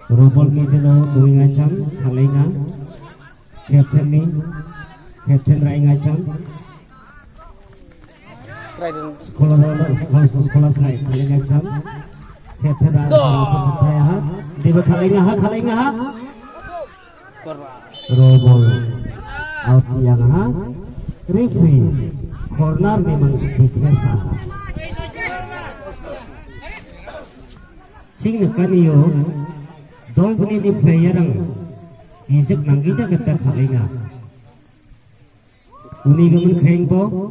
Robol kita lo tuh ngacam, salinga, captain ni, captain rai ngacam, sekolah rai, saling ngacam, captain rai, saya ha, di bawah salinga ha, Robol, out siang ha, referee, corner memang biasa. Sing kan iyo. Dong ini di player ang isip nang kita kata kalinga. Uni gaman keng po.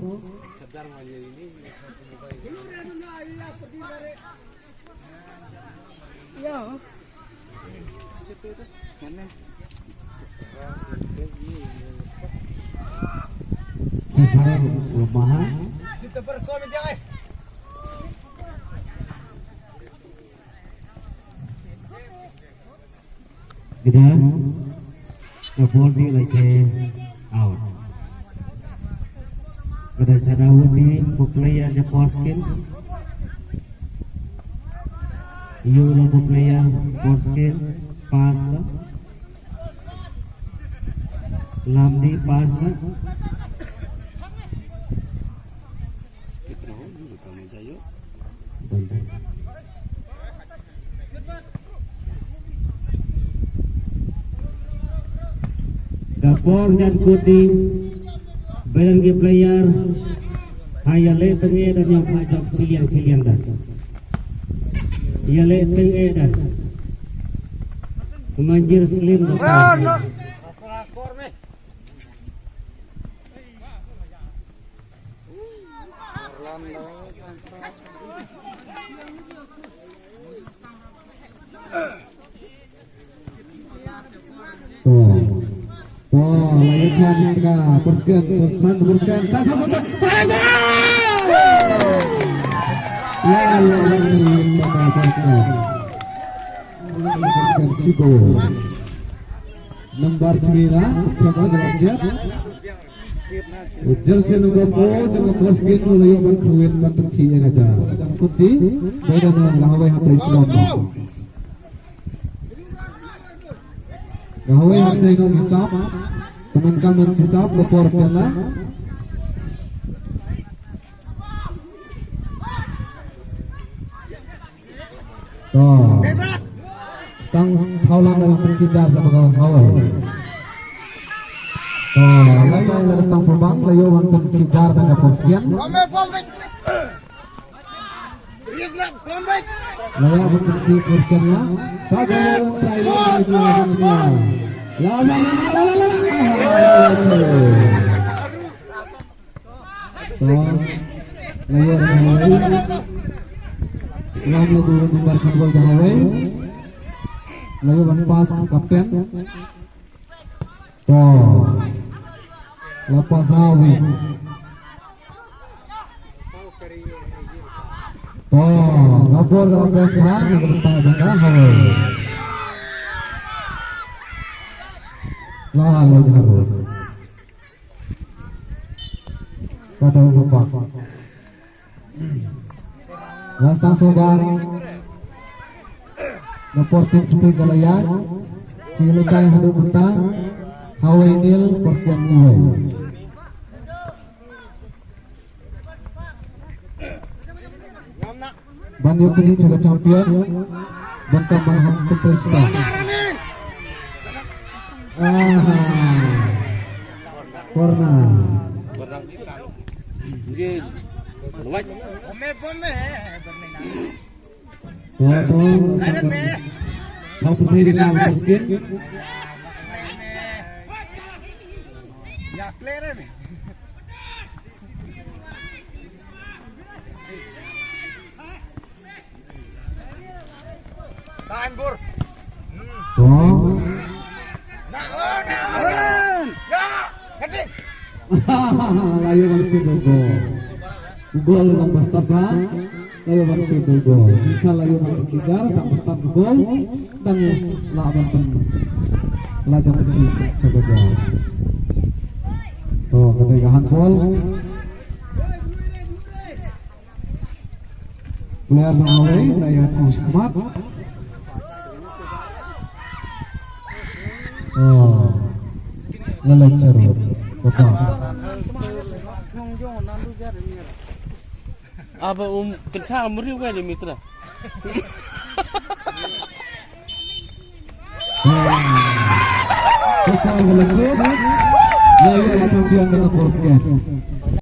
Kita lumahan. Kita bersuami jangan. Kita ngebol di lagi out. Kita cara di player je poskin. Iyo lagu player poskin pas lah. Lamdi pas lah. Kapor dan kuti barang di player hayale tenge dan yang macam ciliang dan hayale tenge dan kemanjir slim layaknya teruskan nomor 9 siapa derajat jersey nomor 4 jangan poskin layak berkuit bentuk kian aja putih beda dengan lahawai hati Islam lahawai hati Islam teman-teman hisap lepor pula tang haulan dalam perkidar sama kawan hawai layak tang subang layak wanton perkidar dengan posisian layak wanton posisiannya saja lawan lawan pas kapten lepas hawi ngabur dalam besar dengan hawi lalu harus pada umpak lantang sobar leposin sepi galayan cilekai hadu petang Hawaii nil posisian Hawaii Banyu Peni juga champion Bantang Maham Petrista Corner Kau putih dengan miskin ya clear nih tahan bur layu masih gol ng Mustafa layu masih gol insya layu masih tiga tak Mustafa gol dan lawan pelajar penting coba gol ketika handball player Norway daya Osmat Oh, lelencer, bapak. Aba kencang meri gue di mitra. Bapak lelencer, layu champion dengan Porsche.